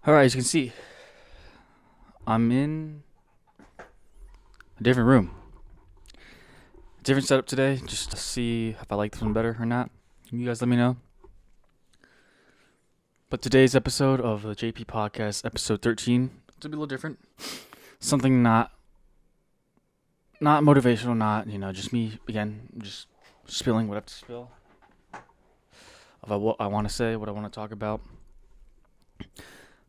Alright, as you can see, I'm in a different room. Different setup today, just to see if I like this one better or not. You guys let me know. But today's episode of the JP Podcast, episode 13, it's a little different. Something not motivational, not, just me, again, just spilling what I have to spill. About what I want to say, what I want to talk about.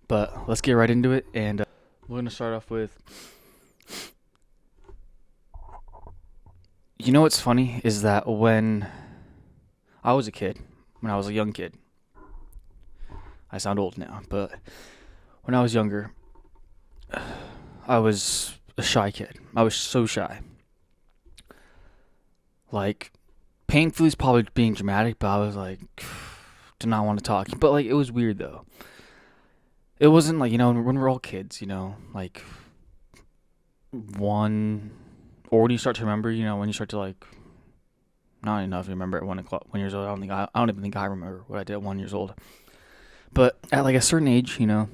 But let's get right into it, and we're going to start off with... You know what's funny is that when I was a young kid, I sound old now, but when I was younger, I was a shy kid. I was so shy. Like, painfully is probably being dramatic, but I was like, did not want to talk. But like, it was weird though. It wasn't like, when we're all kids, like one, or when you start to remember, when you start to like, not enough. You remember at 1 years old. I don't even think I remember what I did at 1 years old. But at like a certain age, you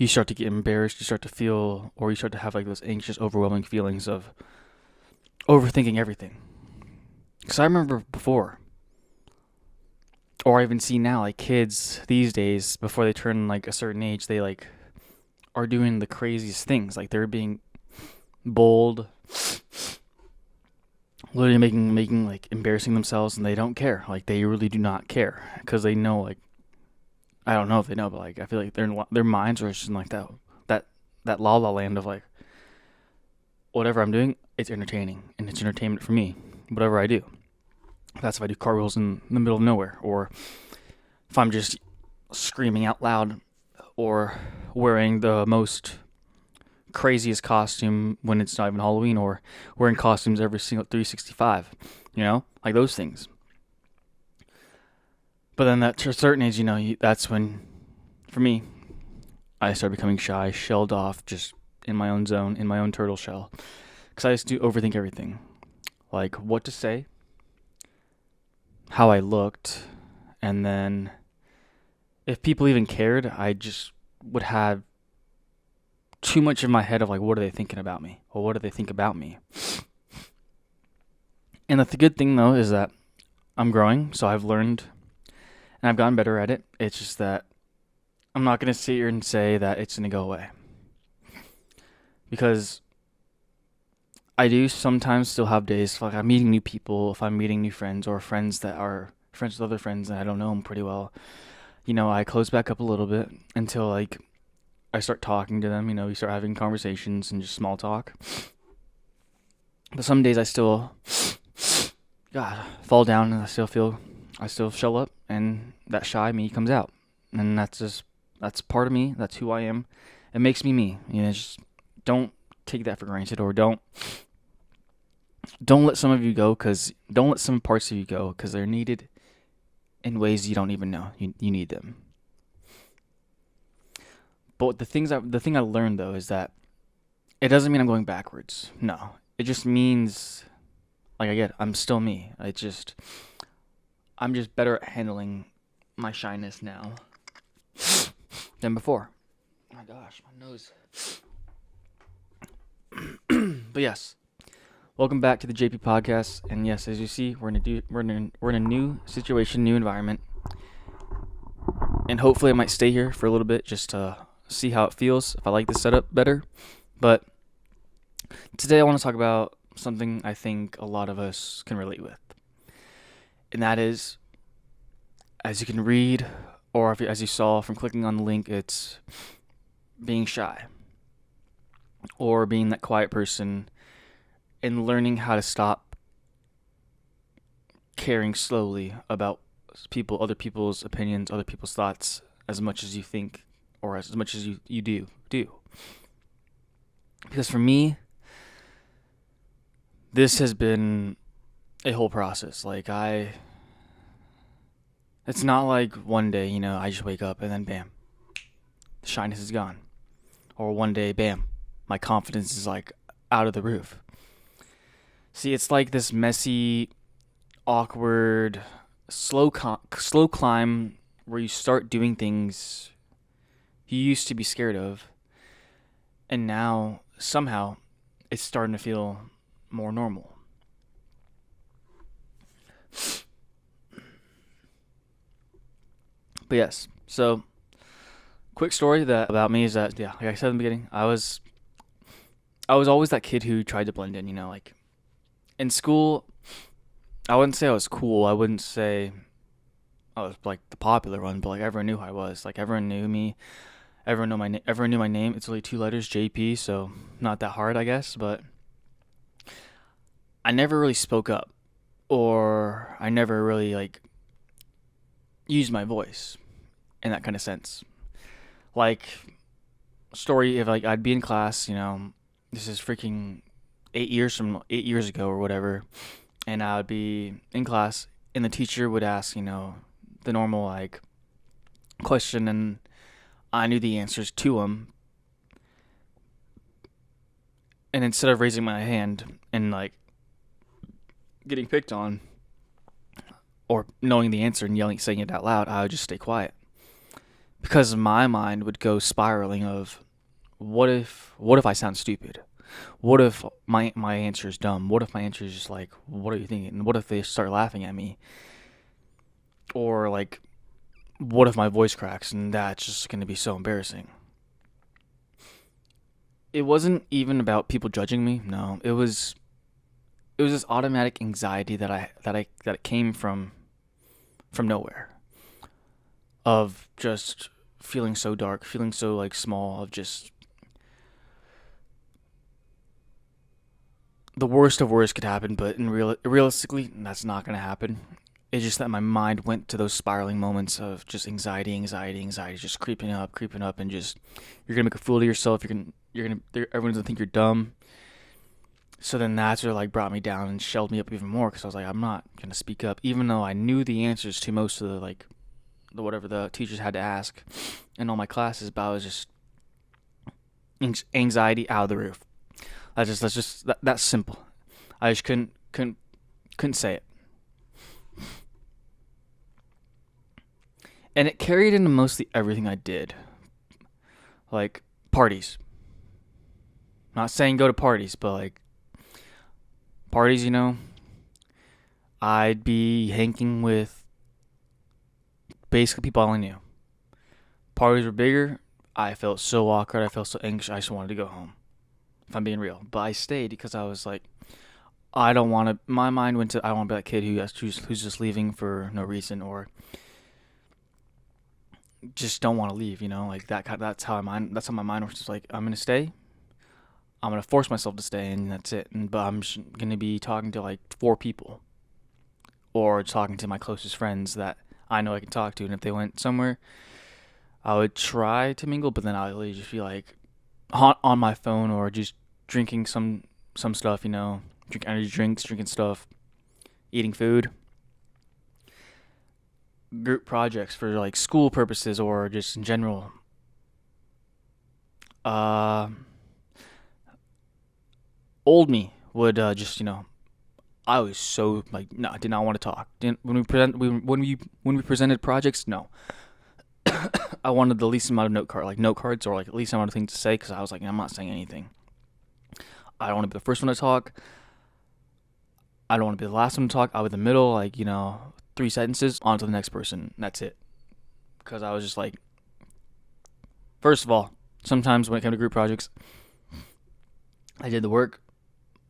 start to get embarrassed. You start to feel, or you start to have like those anxious, overwhelming feelings of overthinking everything. Because I remember before, or I even see now, like kids these days, before they turn like a certain age, they like are doing the craziest things. Like they're being bold, literally making like embarrassing themselves, and they don't care. Like they really do not care because they know, like, I don't know if they know, but like I feel like their minds are just in like that la la land of like, whatever I'm doing, it's entertaining and it's entertainment for me. Whatever I do, that's if I do cartwheels in the middle of nowhere, or if I'm just screaming out loud, or wearing the most craziest costume when it's not even Halloween, or wearing costumes every single 365, like those things. But then at a certain age, that's when, for me, I started becoming shy, shelled off, just in my own zone, in my own turtle shell. Because I used to overthink everything. Like what to say, how I looked, and then if people even cared, I just would have too much in my head of like, what are they thinking about me? Or what do they think about me? And the good thing, though, is that I'm growing, so I've learned and I've gotten better at it. It's just that I'm not going to sit here and say that it's going to go away. Because I do sometimes still have days, like I'm meeting new people, if I'm meeting new friends, or friends that are friends with other friends and I don't know them pretty well. I close back up a little bit until like I start talking to them. We start having conversations and just small talk. But some days I still, fall down, and I still shell up, and that shy me comes out. And that's part of me. That's who I am. It makes me me. Just don't take that for granted, or don't let some of you go, because don't let some parts of you go, because they're needed in ways you don't even know you need them. But the thing I learned though is that it doesn't mean I'm going backwards. No, it just means, like, I'm still me. I'm just better at handling my shyness now than before. Oh my gosh, my nose. But yes, welcome back to the JP Podcast. And yes, as you see, we're in a new situation, new environment, and hopefully I might stay here for a little bit just to see how it feels, if I like this setup better. But today I want to talk about something I think a lot of us can relate with, and that is, as you can read, or as you saw from clicking on the link, it's being shy, or being that quiet person, and learning how to stop caring slowly about other people's opinions, other people's thoughts, as much as you think, or as much as you do. Because for me, this has been a whole process. Like it's not like one day, I just wake up and then bam, the shyness is gone. Or one day, bam, my confidence is like out of the roof. See, it's like this messy, awkward, slow climb where you start doing things you used to be scared of, and now somehow it's starting to feel more normal. But yes, so quick story that about me is that, yeah, like I said in the beginning, I was always that kid who tried to blend in, like in school. I wouldn't say I was cool. I wouldn't say I was like the popular one, but like everyone knew who I was. Like everyone knew me. Everyone knew my name. It's only 2 letters, JP, so not that hard, I guess. But I never really spoke up, or I never really like used my voice in that kind of sense. Like story, if like I'd be in class, this is freaking 8 years ago or whatever, and I would be in class, and the teacher would ask, the normal like question, and I knew the answers to them. And instead of raising my hand and like getting picked on or knowing the answer and saying it out loud, I would just stay quiet, because my mind would go spiraling of what if I sound stupid? What if my answer is dumb? What if my answer is just like, what are you thinking? What if they start laughing at me? Or like, what if my voice cracks, and that's just going to be so embarrassing? It wasn't even about people judging me. No, it was this automatic anxiety that came from nowhere, of just feeling so dark, feeling so like small, of just the worst of worst could happen, but realistically, that's not going to happen. It's just that my mind went to those spiraling moments of just anxiety, just creeping up, and just you're gonna make a fool of yourself. Everyone's gonna think you're dumb. So then that's what like brought me down and shelled me up even more, because I was like, I'm not gonna speak up, even though I knew the answers to most of the whatever the teachers had to ask in all my classes, but I was just anxiety out of the roof. That's simple. I just couldn't say it. And it carried into mostly everything I did. Like parties. Not saying go to parties, but like parties, I'd be hanging with basically people I knew. Parties were bigger. I felt so awkward. I felt so anxious. I just wanted to go home, if I'm being real. But I stayed because I was like, I don't want to. My mind went to, I don't want to be that kid who's just leaving for no reason, or just don't want to leave. Like that. That's how my mind was. Just like, I'm gonna stay. I'm gonna force myself to stay, and that's it. But I'm gonna be talking to like 4 people, or talking to my closest friends that I know I can talk to. And if they went somewhere, I would try to mingle, but then I would just be like on my phone, or just drinking some stuff, drink energy drinks, drinking stuff, eating food. Group projects for like school purposes, or just in general. Old me would just I was so like, no, I did not want to talk. When we presented projects, no. I wanted the least amount of note cards, or like the least amount of things to say, because I was like, I'm not saying anything. I don't want to be the first one to talk. I don't want to be the last one to talk. I was in the middle, like 3 sentences, on to the next person. That's it. Because I was just like, first of all, sometimes when it came to group projects, I did the work,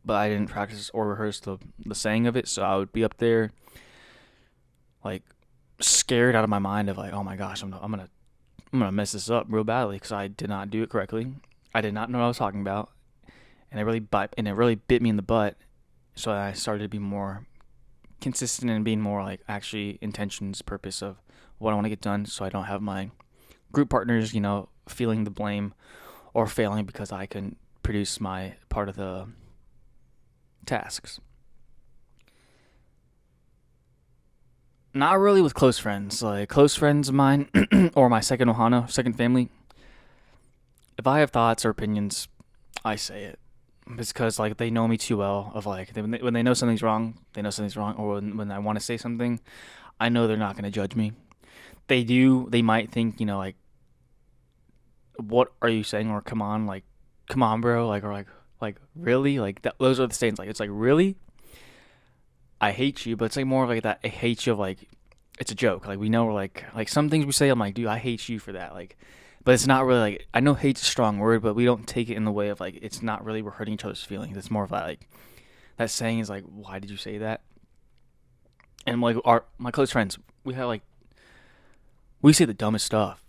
but I didn't practice or rehearse the saying of it. So I would be up there, like scared out of my mind of like, oh my gosh, I'm gonna mess this up real badly, because I did not do it correctly. I did not know what I was talking about, and it really bit me in the butt. So I started to be more consistent and being more like actually intentions, purpose of what I want to get done, so I don't have my group partners, feeling the blame or failing because I couldn't produce my part of the tasks. Not really with close friends. Like close friends of mine or my second ohana, second family. If I have thoughts or opinions, I say it. It's because like they know me too well. Of like when they know something's wrong, they know something's wrong. Or when I want to say something, I know they're not gonna judge me. They do. They might think like what are you saying? Or come on, bro. Like really? Like those are the statements. Like it's like really, I hate you, but it's like more of like that. I hate you of like it's a joke. Like we know we're like some things we say. I'm like, dude, I hate you for that. Like, but it's not really like I know hate's a strong word, but we don't take it in the way of like it's not really we're hurting each other's feelings. It's more of like that saying is like, why did you say that? And like my close friends, we say the dumbest stuff,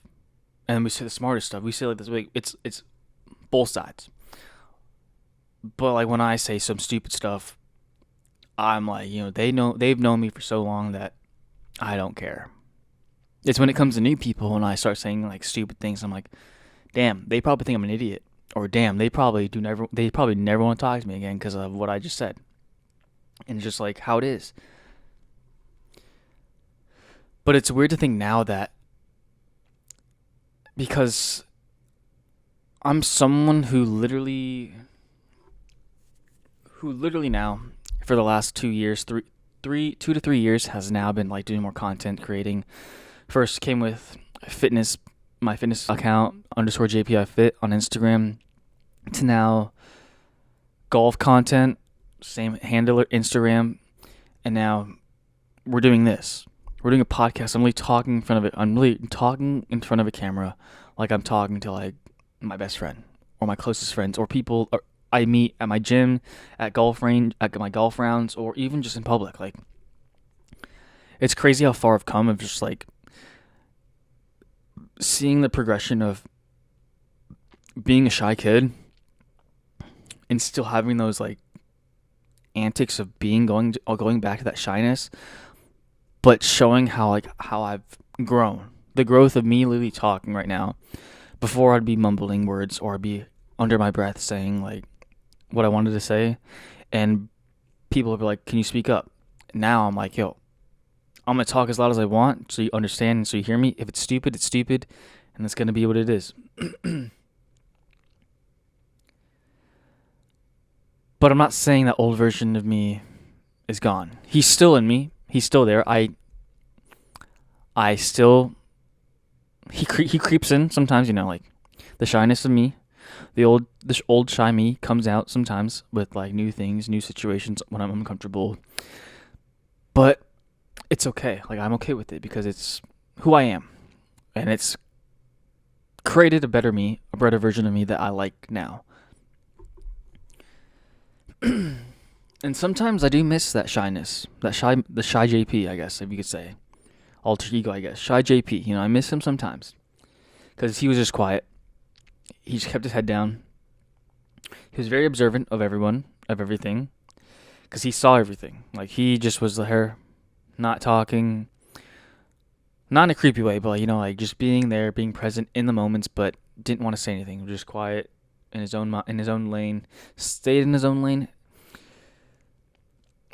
and then we say the smartest stuff. We say like this. Like, it's both sides. But like when I say some stupid stuff, I'm like, they've known me for so long that I don't care. It's when it comes to new people and I start saying like stupid things. I'm like, damn, they probably think I'm an idiot, or damn, they probably never want to talk to me again because of what I just said. And it's just like how it is. But it's weird to think now that because I'm someone who literally now for the last 2 years, 2 to 3 years has now been like doing more content creating. First came with my fitness account _JPI on Instagram, to now golf content, same handler Instagram, and now we're doing this. We're doing a podcast. I'm really talking in front of it. I'm really talking in front of a camera, like I'm talking to like my best friend or my closest friends or people I meet at my gym, at my golf rounds, or even just in public. Like, it's crazy how far I've come of just like seeing the progression of being a shy kid and still having those like antics of going back to that shyness, but showing how I've grown. The growth of me literally talking right now. Before I'd be mumbling words or I'd be under my breath saying like what I wanted to say, and people would be like, "Can you speak up?" Now I'm like, "Yo, I'm gonna talk as loud as I want, so you understand, and so you hear me. If it's stupid, it's stupid, and it's gonna be what it is." But I'm not saying that old version of me is gone. He's still in me. He's still there. I still he creeps in sometimes. Like the shyness of me, this old shy me comes out sometimes with like new things, new situations when I'm uncomfortable. But it's okay. Like I'm okay with it because it's who I am, and it's created a better version of me that I like now. And sometimes I do miss that shyness, the shy JP, I guess, if you could say, alter ego, I guess, shy JP. I miss him sometimes because he was just quiet. He just kept his head down. He was very observant of everyone, of everything, because he saw everything. Like he just was there, not talking, not in a creepy way, but like just being there, being present in the moments, but didn't want to say anything. Just quiet in his own lane, stayed in his own lane.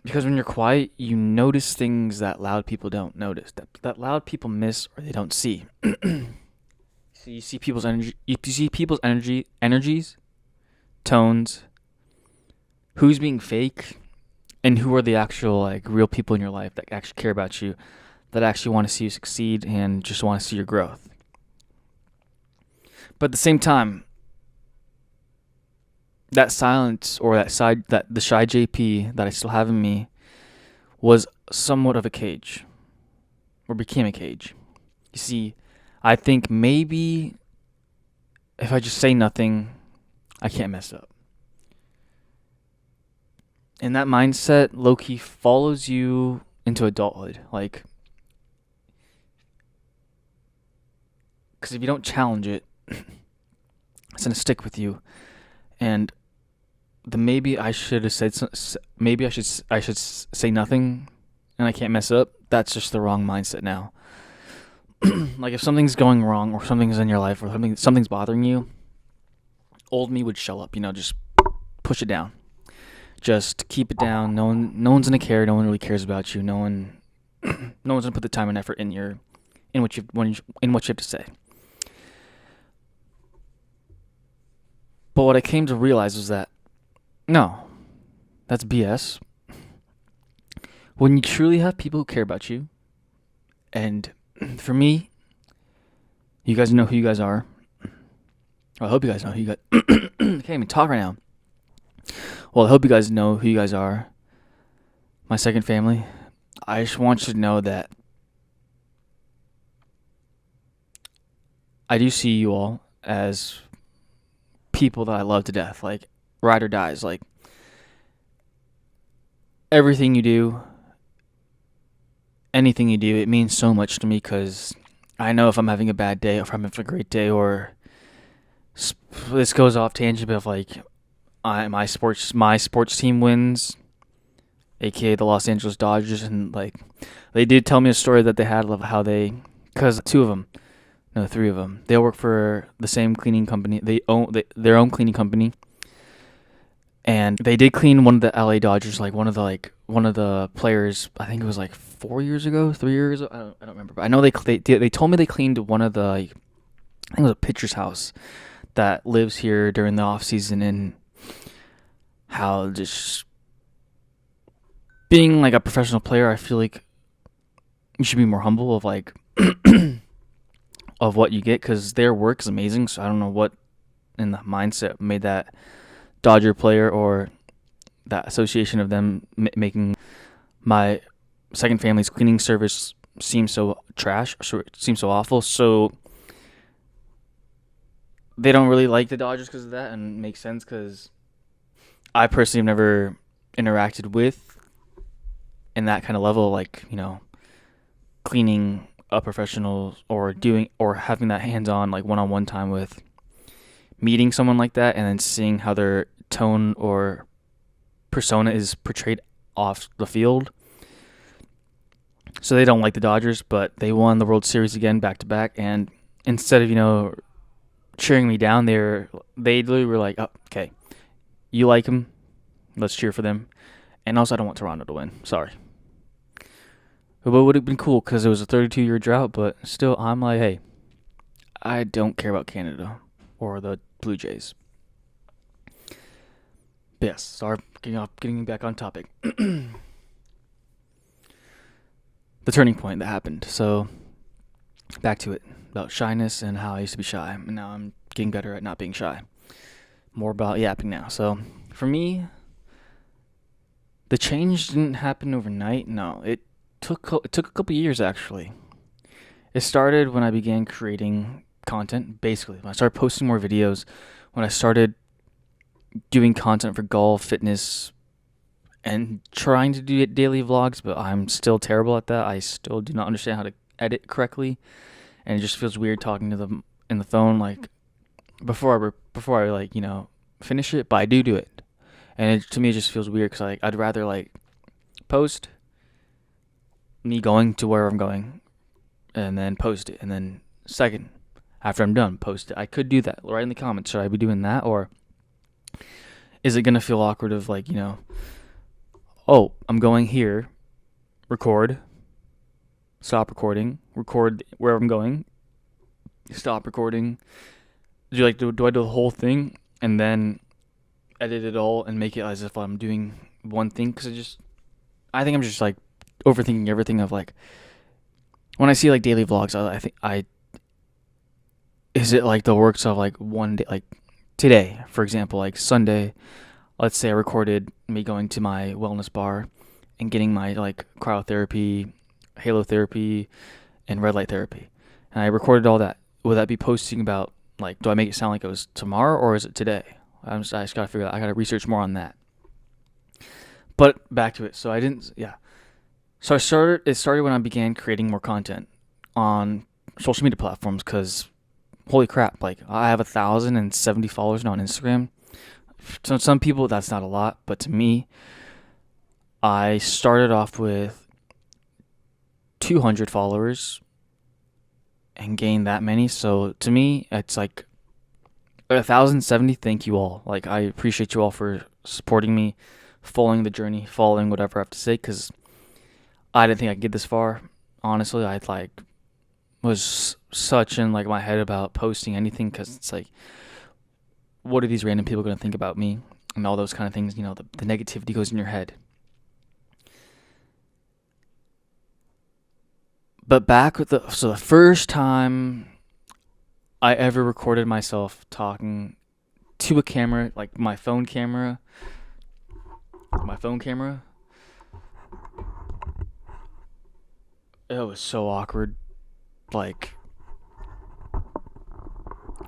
Because when you're quiet, you notice things that loud people don't notice, that loud people miss or they don't see. So you see people's energies, tones, who's being fake, and who are the actual like real people in your life that actually care about you, that actually want to see you succeed and just want to see your growth. But at the same time, that silence or the shy JP that I still have in me was somewhat of a cage, or became a cage. You see, I think maybe if I just say nothing, I can't mess up. And that mindset low-key follows you into adulthood. Like, because if you don't challenge it, it's going to stick with you. And maybe I should have said maybe I should say nothing and I can't mess up. That's just the wrong mindset now. Like if something's going wrong or something's in your life or something's bothering you, old me would show up, just push it down. Just keep it down. No one's gonna care. No one really cares about you. No one's gonna put the time and effort in what you have to say. But what I came to realize was that no, that's BS. When you truly have people who care about you, and for me, you guys know who you guys are. Well, I hope you guys know who you guys. Can't even talk right now. Well, I hope you guys know who you guys are. My second family. I just want you to know that I do see you all as people that I love to death. Like, ride or dies. Like, everything you do, anything you do, it means so much to me because I know if I'm having a bad day, or if I'm having a great day, or this goes off tangent, but if like my sports team wins, aka the Los Angeles Dodgers, and like they did tell me a story that they had of how because two of them, no, three of them, they work for the same cleaning company. They own their own cleaning company, and they did clean one of the LA Dodgers, like one of the players. I think it was like 4 years ago, 3 years ago. I don't remember, but I know they told me they cleaned one of the like, I think it was a pitcher's house that lives here during the off season, and how just being like a professional player, I feel like you should be more humble of like of what you get because their work is amazing. So I don't know what in the mindset made that Dodger player or that association of them making my second family's cleaning service seem so trash, seem so awful. So they don't really like the Dodgers because of that, and it makes sense because I personally have never interacted with in that kind of level, like, cleaning a professional or doing or having that hands-on like one-on-one time with meeting someone like that and then seeing how their tone or persona is portrayed off the field. So they don't like the Dodgers, but they won the World Series again back to back, and instead of cheering me down, they literally were like, "Oh, okay, you like them, let's cheer for them." And also, I don't want Toronto to win. Sorry. But it would have been cool because it was a 32-year drought, but still, I'm like, hey, I don't care about Canada or the Blue Jays. But yes, sorry, getting back on topic. The turning point that happened. So, back to it. About shyness and how I used to be shy. And now I'm getting better at not being shy. More about yapping now. So, for me, the change didn't happen overnight. No, it took a couple years actually. It started when I began creating content, basically. When I started posting more videos, when I started doing content for golf, fitness, and trying to do daily vlogs, but I'm still terrible at that. I still do not understand how to edit correctly, and it just feels weird talking to them in the phone like before I like, finish it, but I do it. And to me it just feels weird cuz I'd rather like post me going to where I'm going and then post it, and then second after I'm done post it. I could do that. Write in the comments, should I be doing that, or is it going to feel awkward of like, oh, I'm going here, record, stop recording, record where I'm going, stop recording. Do I do the whole thing and then edit it all and make it as if I'm doing one thing? Because I think I'm just like overthinking everything of like, when I see like daily vlogs, I think is it like the works of like one day, like today, for example, like Sunday, let's say I recorded me going to my wellness bar and getting my like cryotherapy, halotherapy, and red light therapy. And I recorded all that. Will that be posting about like, do I make it sound like it was tomorrow or is it today? I just gotta figure out. I gotta research more on that. But back to it. So So it started when I began creating more content on social media platforms because holy crap, like I have 1,070 followers now on Instagram. So some people that's not a lot, but to me, I started off with 200 followers and gained that many. So to me, it's like 1,070. Thank you all. Like I appreciate you all for supporting me, following the journey, following whatever I have to say, because I didn't think I could get this far. Honestly, I was such in like my head about posting anything because it's like, what are these random people going to think about me and all those kind of things. The negativity goes in your head. But back with the first time I ever recorded myself talking to a camera, like my phone camera. It was so awkward. Like,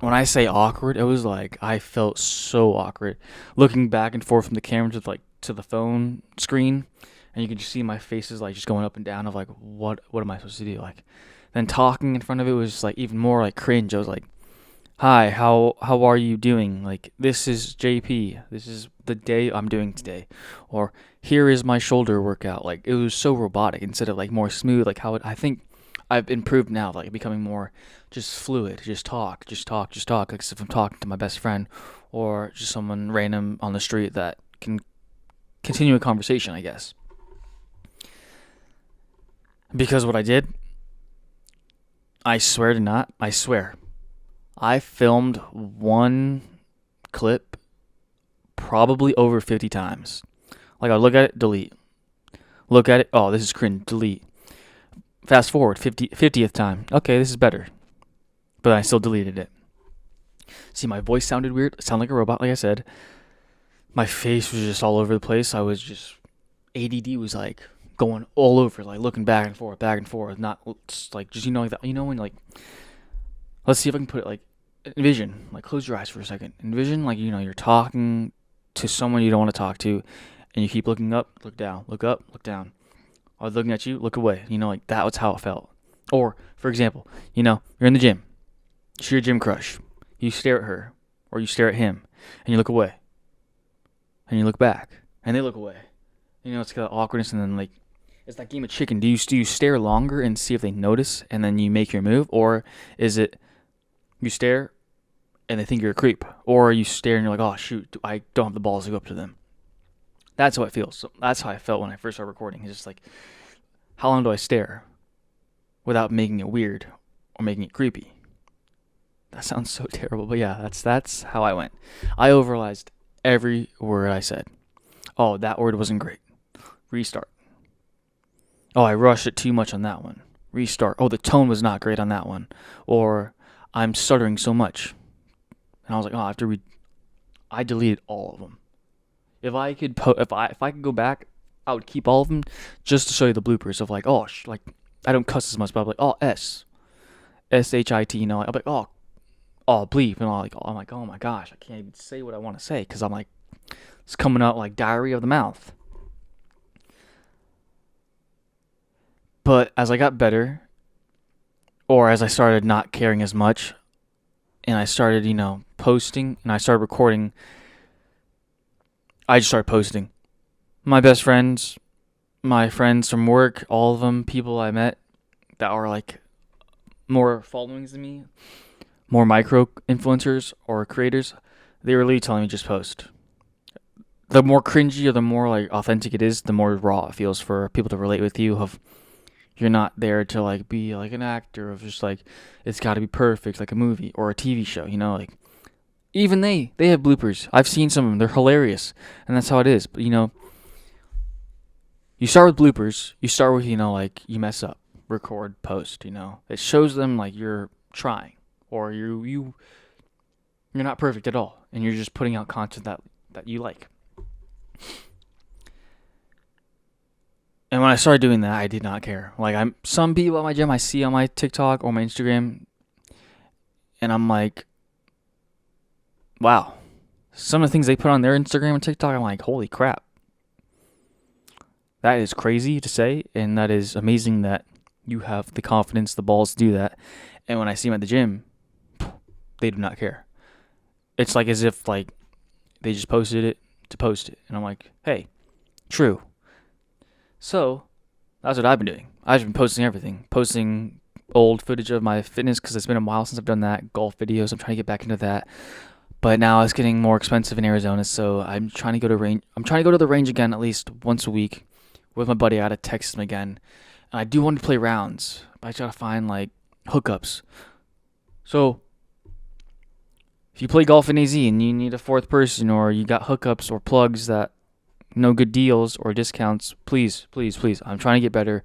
when I say awkward, it was like I felt so awkward looking back and forth from the camera to the phone screen, and you could just see my face is like just going up and down of like what am I supposed to do? Like, then talking in front of it was just like even more like cringe. I was like, "Hi, how are you doing? Like, this is JP. This is the day I'm doing today," or "Here is my shoulder workout." Like, it was so robotic instead of like more smooth. Like I think I've improved now, like becoming more just fluid, just talk. Like as if I'm talking to my best friend or just someone random on the street that can continue a conversation, I guess. Because what I did, I swear, I filmed one clip probably over 50 times. Like, I look at it, delete. Look at it, oh, this is cringe, delete. Fast forward, 50th time. Okay, this is better. But I still deleted it. See, my voice sounded weird. I sound like a robot, like I said. My face was just all over the place. I was just, ADD was like going all over, like looking back and forth. Not just like, just, like that. When like, let's see if I can put it like, envision, like close your eyes for a second. Envision like, you're talking to someone you don't want to talk to, and you keep looking up, look down, look up, look down. I was looking at you, look away. Like that was how it felt. Or, for example, you're in the gym. She's your gym crush. You stare at her, or you stare at him, and you look away. And you look back, and they look away. It's got awkwardness, and then like, it's that game of chicken. Do you stare longer and see if they notice, and then you make your move, or is it you stare, and they think you're a creep, or you stare and you're like, oh shoot, I don't have the balls to go up to them. That's how it feels. So that's how I felt when I first started recording. It's just like, how long do I stare without making it weird or making it creepy? That sounds so terrible, but yeah, that's how I went. I overanalyzed every word I said. Oh, that word wasn't great. Restart. Oh, I rushed it too much on that one. Restart. Oh, the tone was not great on that one. Or I'm stuttering so much. And I was like, oh, I have to read. I deleted all of them. If I could if I could go back, I would keep all of them just to show you the bloopers of like, like I don't cuss as much, but I'm like, oh, shit, I'll be like, oh, bleep, and I'm like, oh my gosh, I can't even say what I want to say because I'm like, it's coming out like diarrhea of the mouth. But as I got better, or as I started not caring as much, and I started, posting, and I started recording, I just started posting. My best friends, my friends from work, all of them, people I met that were like more followings than me, more micro influencers or creators, they were really telling me just post. The more cringy or the more like authentic it is, the more raw it feels for people to relate with you. Of you're not there to like be like an actor of just like it's got to be perfect like a movie or a TV show. Like even they have bloopers. I've seen some of them. They're hilarious, and that's how it is. But you start with bloopers. You start with like you mess up, record, post. It shows them like you're trying, or you're not perfect at all, and you're just putting out content that you like. And when I started doing that, I did not care. Like some people at my gym I see on my TikTok or my Instagram, and I'm like, wow. Some of the things they put on their Instagram and TikTok, I'm like, holy crap. That is crazy to say, and that is amazing that you have the confidence, the balls to do that. And when I see them at the gym, they do not care. It's like as if like they just posted it to post it. And I'm like, hey, true. So that's what I've been doing. I've been posting everything. Posting old footage of my fitness because it's been a while since I've done that. Golf videos. I'm trying to get back into that. But now it's getting more expensive in Arizona, so I'm trying to go to range. I'm trying to go to the range again at least once a week with my buddy. I gotta text him again. And I do want to play rounds, but I gotta find like hookups. So if you play golf in AZ and you need a fourth person, or you got hookups or plugs that no good deals or discounts, please. I'm trying to get better.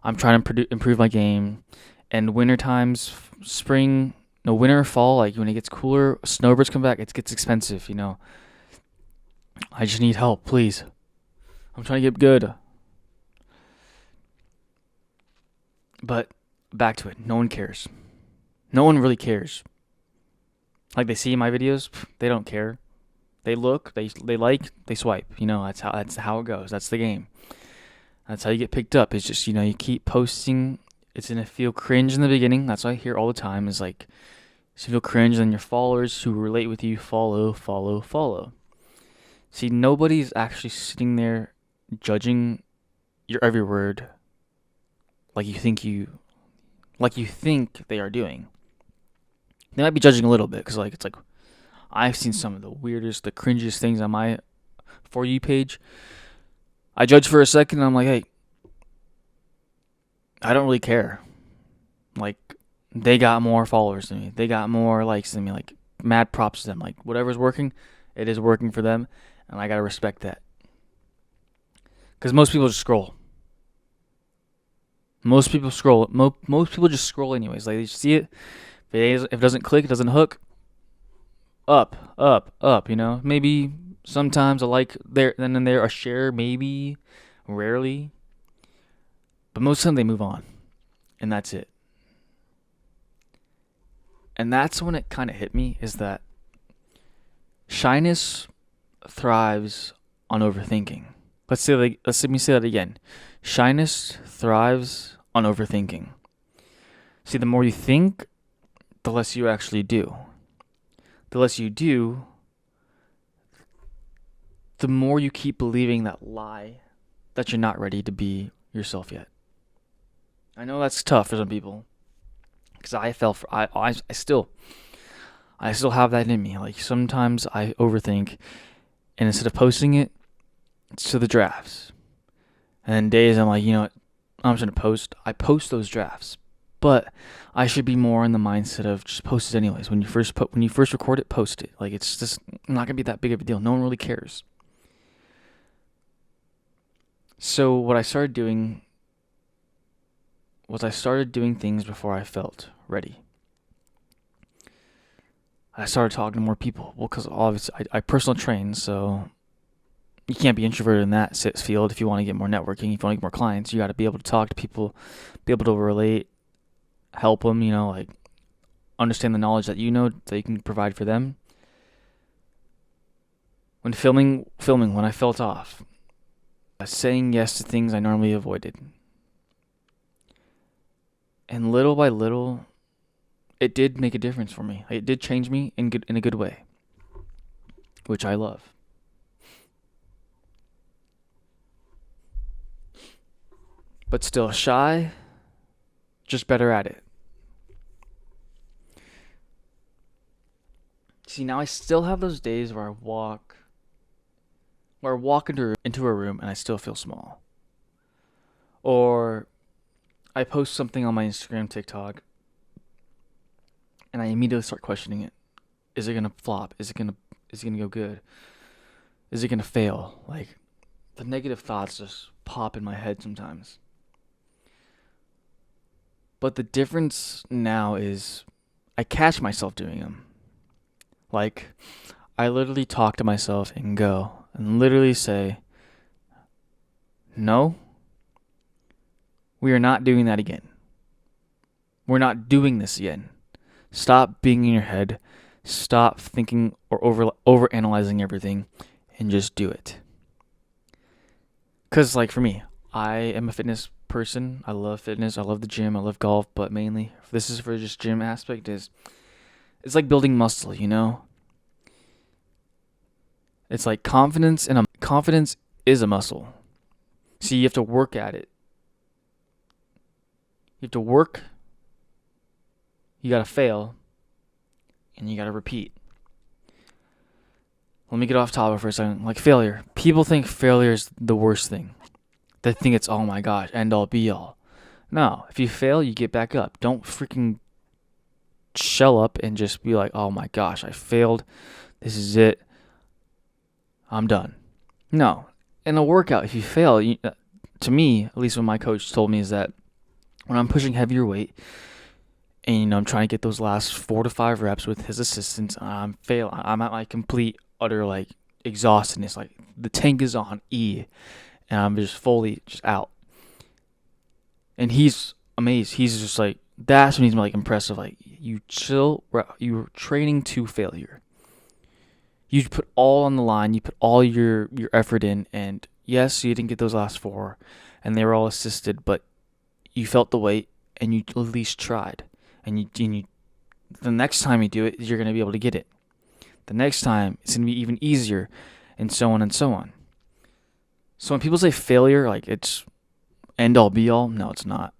I'm trying to improve my game. And winter times, spring, No, winter or fall, like when it gets cooler, snowbirds come back, it gets expensive, I just need help, please. I'm trying to get good. But back to it. No one cares. No one really cares. Like they see my videos, they don't care. They look, they like, they swipe. That's how it goes. That's the game. That's how you get picked up. It's just, you keep posting. It's gonna feel cringe in the beginning. That's what I hear all the time. Is like, you feel cringe, and your followers who relate with you follow. See, nobody's actually sitting there judging your every word like you think they are doing. They might be judging a little bit because it's like I've seen some of the weirdest, the cringiest things on my For You page. I judge for a second and I'm like, hey, I don't really care. Like, they got more followers than me. They got more likes than me. Like, mad props to them. Like, whatever's working, it is working for them. And I gotta respect that. Because most people just scroll. Most people scroll. Most people just scroll anyways. Like, they just see it. If it doesn't click, it doesn't hook. Up. Maybe sometimes a like there, and then there, a share, maybe, rarely. But most of the time they move on. And that's it. And that's when it kind of hit me, is that shyness thrives on overthinking. Let me say that again. Shyness thrives on overthinking. See, the more you think, the less you actually do. The less you do, the more you keep believing that lie that you're not ready to be yourself yet. I know that's tough for some people, because I still have that in me. Like, sometimes I overthink, and instead of posting it, it's to the drafts. And then days I'm like, you know what, I'm just gonna post. I post those drafts, but I should be more in the mindset of just post it anyways. When you first record it, post it. Like, it's just not gonna be that big of a deal. No one really cares. So what I started doing was I started doing things before I felt ready. I started talking to more people. Well, because obviously I personal train, so you can't be introverted in that field. If you want to get more networking, if you want to get more clients, you got to be able to talk to people, be able to relate, help them, like understand the knowledge that that you can provide for them. When filming, when I felt off, saying yes to things I normally avoided. And little by little, it did make a difference for me. It did change me in a good way, which I love. But still shy, just better at it. See, now I still have those days where I walk into a room and I still feel small. Or I post something on my Instagram, TikTok, and I immediately start questioning it. Is it gonna flop? Is it gonna go good? Is it gonna fail? Like, the negative thoughts just pop in my head sometimes. But the difference now is I catch myself doing them. Like, I literally talk to myself and go and literally say, no, we are not doing that again. We're not doing this again. Stop being in your head. Stop thinking or over analyzing everything, and just do it. Because, like, for me, I am a fitness person. I love fitness. I love the gym. I love golf. But mainly, if this is for just gym aspect, it's like building muscle, It's like confidence is a muscle. See, you have to work at it. You have to work, you gotta fail, and you gotta repeat. Let me get off topic for a second. Like, failure. People think failure is the worst thing. They think it's, oh my gosh, end all be all. No, if you fail, you get back up. Don't freaking shell up and just be like, oh my gosh, I failed. This is it. I'm done. No. In a workout, if you fail, to me, at least what my coach told me, is that when I'm pushing heavier weight, and I'm trying to get those last 4 to 5 reps with his assistance. I'm at my complete utter like exhaustedness. Like the tank is on E, and I'm just fully just out. And he's amazed. He's just like, that's when he's like impressive. Like, you chill. You're training to failure. You put all on the line. You put all your effort in, and yes, you didn't get those last 4, and they were all assisted, but you felt the weight, and you at least tried. And you the next time you do it, you're gonna be able to get it. The next time, it's gonna be even easier, and so on and so on. So when people say failure, like it's end all be all, no, it's not.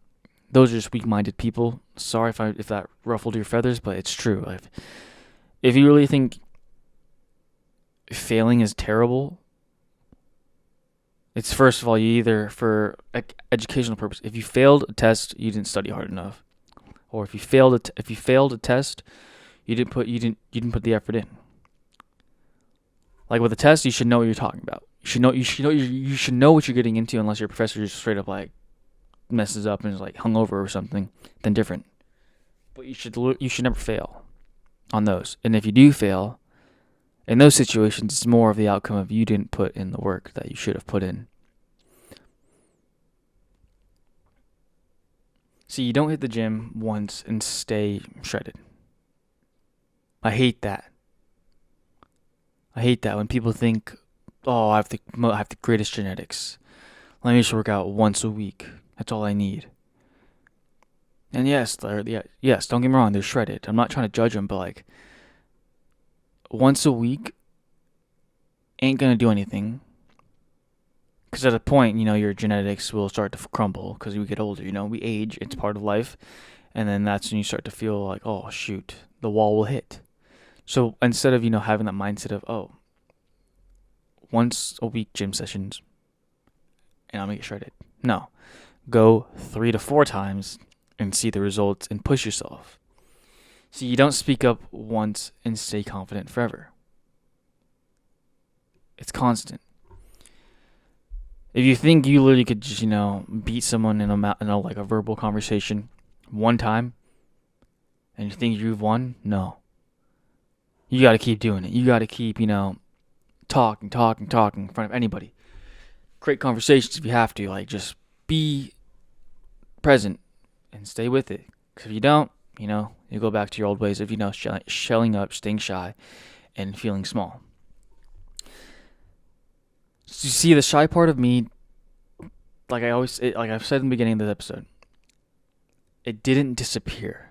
Those are just weak-minded people. Sorry if that ruffled your feathers, but it's true. If you really think failing is terrible, it's first of all, you either for educational purpose. If you failed a test, you didn't study hard enough, or if you failed a test, you didn't put the effort in. Like with a test, you should know what you're talking about. You should know what you're getting into, unless your professor just straight up like messes up and is like hungover or something. Then different. But you should never fail on those. And if you do fail, in those situations, it's more of the outcome of you didn't put in the work that you should have put in. See, you don't hit the gym once and stay shredded. I hate that. I hate that when people think, oh, I have the greatest genetics. Let me just work out once a week. That's all I need. And yes, don't get me wrong, they're shredded. I'm not trying to judge them, but like, once a week ain't gonna do anything. Because at a point, your genetics will start to crumble because we get older. We age. It's part of life. And then that's when you start to feel like, oh, shoot, the wall will hit. So instead of, having that mindset of, oh, once a week gym sessions and I'm going to get shredded. No. Go 3 to 4 times and see the results and push yourself. See, you don't speak up once and stay confident forever. It's constant. If you think you literally could just, beat someone in a verbal conversation one time, and you think you've won, no. You got to keep doing it. You got to keep, talking in front of anybody. Create conversations if you have to. Like, just be present and stay with it. Because if you don't, you go back to your old ways of, shelling up, staying shy, and feeling small. So you see, the shy part of me, like I've said in the beginning of this episode, it didn't disappear.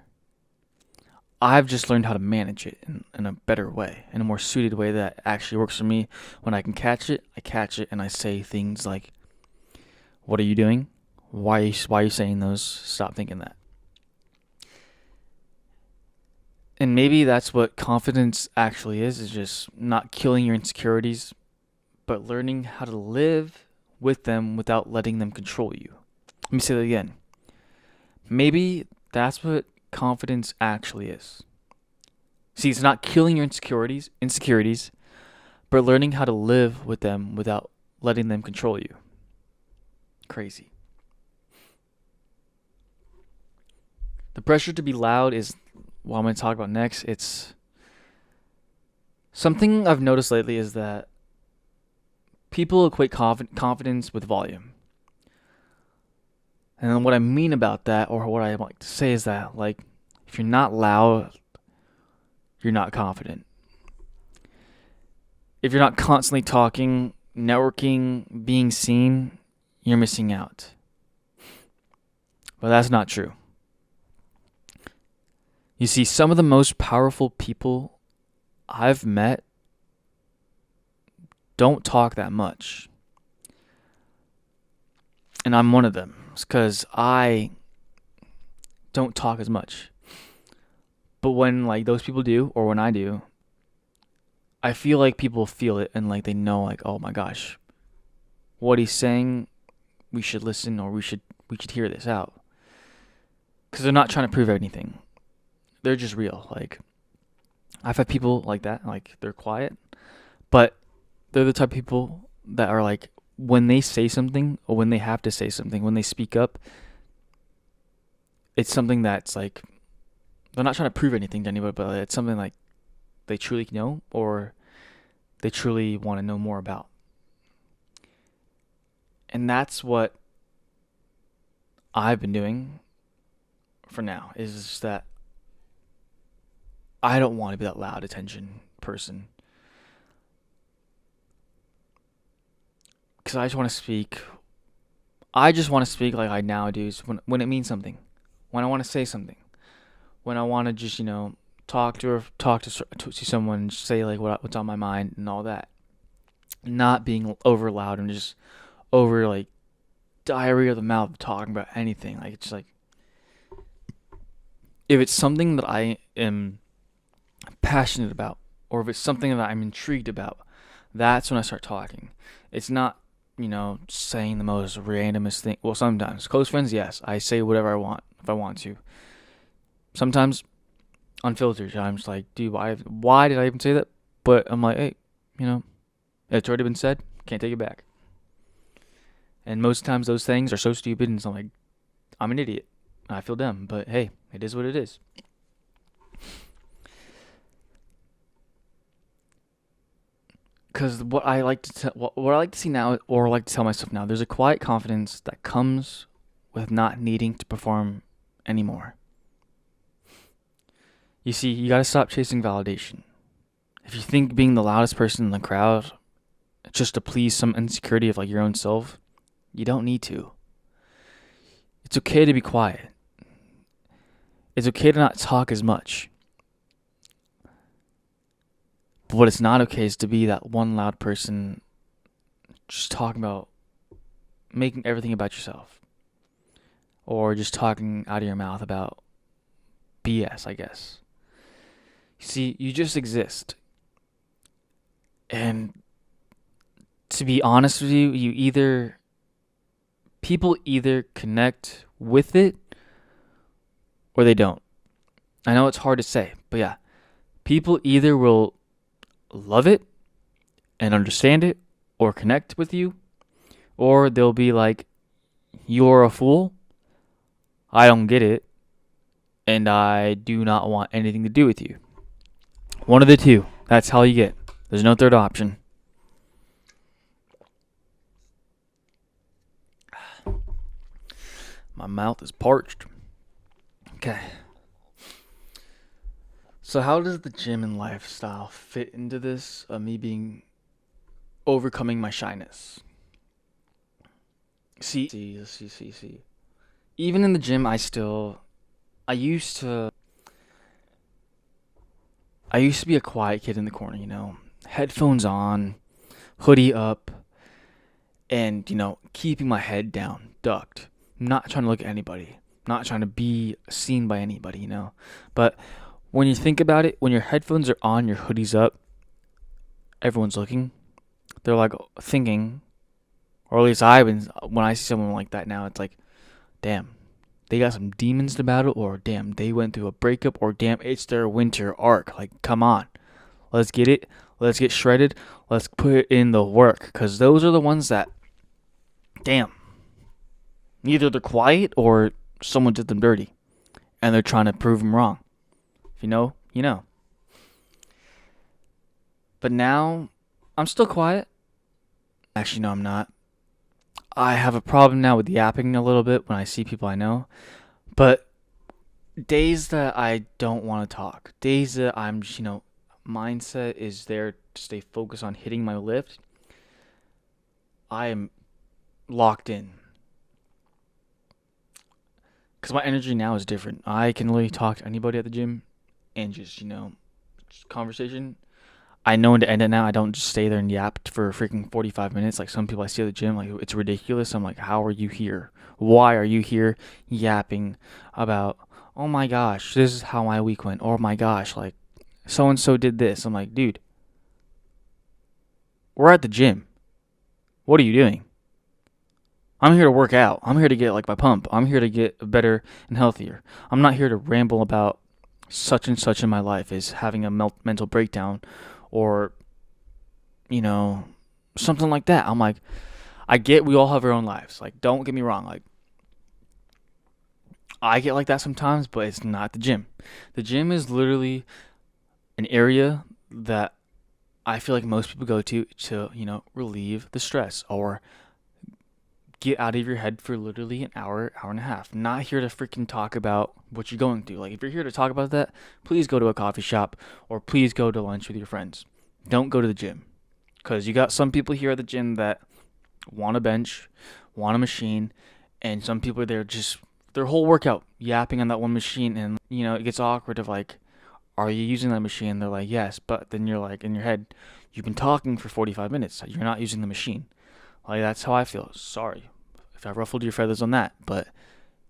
I've just learned how to manage it in a better way, in a more suited way that actually works for me. When I can catch it, I catch it, and I say things like, "What are you doing? Why are you saying those? Stop thinking that." And maybe that's what confidence actually is just not killing your insecurities, but learning how to live with them without letting them control you. Let me say that again. Maybe that's what confidence actually is. See, it's not killing your insecurities, but learning how to live with them without letting them control you. Crazy. The pressure to be loud is what I'm going to talk about next. It's something I've noticed lately is that people equate confidence with volume. And then what I mean about that, or what I like to say, is that, like, if you're not loud, you're not confident. If you're not constantly talking, networking, being seen, you're missing out. But that's not true. You see, some of the most powerful people I've met don't talk that much. And I'm one of them, because I don't talk as much. But when those people do, or when I do, I feel like people feel it and they know oh my gosh, what he's saying, we should listen, or we should hear this out. Because they're not trying to prove anything. They're just real. I've had people like that, they're quiet, but they're the type of people that are when they say something, or when they have to say something, when they speak up, it's something that's they're not trying to prove anything to anybody, but it's something like they truly know or they truly want to know more about. And that's what I've been doing for now, is just that I don't want to be that loud attention person. Because I just want to speak. I just want to speak like I now do when it means something. When I want to say something. When I want to just, talk to someone and say like what's on my mind and all that. Not being over loud and just over like diarrhea of the mouth talking about anything. Like it's like if it's something that I am passionate about or if it's something that I'm intrigued about, that's when I start talking. It's not, saying the most randomest thing. Well, sometimes close friends, yes, I say whatever I want if I want to. Sometimes unfiltered, I'm just like, dude, why did I even say that? But I'm like, hey, it's already been said. Can't take it back. And most times those things are so stupid, and so I'm like, I'm an idiot. I feel dumb, but hey, it is what it is. Because what I like to see now, or like to tell myself now, there's a quiet confidence that comes with not needing to perform anymore. You see, you gotta stop chasing validation. If you think being the loudest person in the crowd just to please some insecurity of like your own self, you don't need to. It's okay to be quiet. It's okay to not talk as much. But what it's not okay is to be that one loud person just talking about making everything about yourself. Or just talking out of your mouth about BS, I guess. You see, you just exist. And to be honest with you, people either connect with it or they don't. I know it's hard to say, but yeah. People either will love it and understand it or connect with you, or they'll be like, you're a fool, I don't get it, and I do not want anything to do with you. One of the two. That's how you get. There's no third option. My mouth is parched. Okay. So how does the gym and lifestyle fit into this of me overcoming my shyness? See. Even in the gym, I used to be a quiet kid in the corner, headphones on, hoodie up, and, keeping my head down, ducked. Not trying to look at anybody, not trying to be seen by anybody, But when you think about it, when your headphones are on, your hoodie's up, everyone's looking. They're like thinking, or at least when I see someone like that now, it's like, damn, they got some demons to battle, or damn, they went through a breakup, or damn, it's their winter arc. Like, come on. Let's get it. Let's get shredded. Let's put in the work. Because those are the ones that, damn, either they're quiet or someone did them dirty. And they're trying to prove them wrong. If you know, you know. But now, I'm still quiet. Actually, no, I'm not. I have a problem now with yapping a little bit when I see people I know. But days that I don't want to talk, days that I'm just, mindset is there to stay focused on hitting my lift, I am locked in. Because my energy now is different. I can literally talk to anybody at the gym and just, just conversation. I know when to end it now. I don't just stay there and yap for freaking 45 minutes like some people I see at the gym. Like, it's ridiculous. I'm like, how are you here? Why are you here yapping about, oh my gosh, this is how my week went. Oh my gosh, like, so-and-so did this. I'm like, dude, we're at the gym. What are you doing? I'm here to work out. I'm here to get like my pump. I'm here to get better and healthier. I'm not here to ramble about such and such in my life as having a mental breakdown or, something like that. I'm like, I get we all have our own lives. Like, don't get me wrong. Like, I get like that sometimes, but it's not the gym. The gym is literally an area that I feel like most people go to, relieve the stress or get out of your head for literally an hour, hour and a half. Not here to freaking talk about what you're going through. Like, if you're here to talk about that, please go to a coffee shop or please go to lunch with your friends. Don't go to the gym. Because you got some people here at the gym that want a bench, want a machine, and some people are there just their whole workout yapping on that one machine. And, it gets awkward of like, are you using that machine? They're like, yes. But then you're like, in your head, you've been talking for 45 minutes. You're not using the machine. Like, that's how I feel. Sorry if I ruffled your feathers on that. But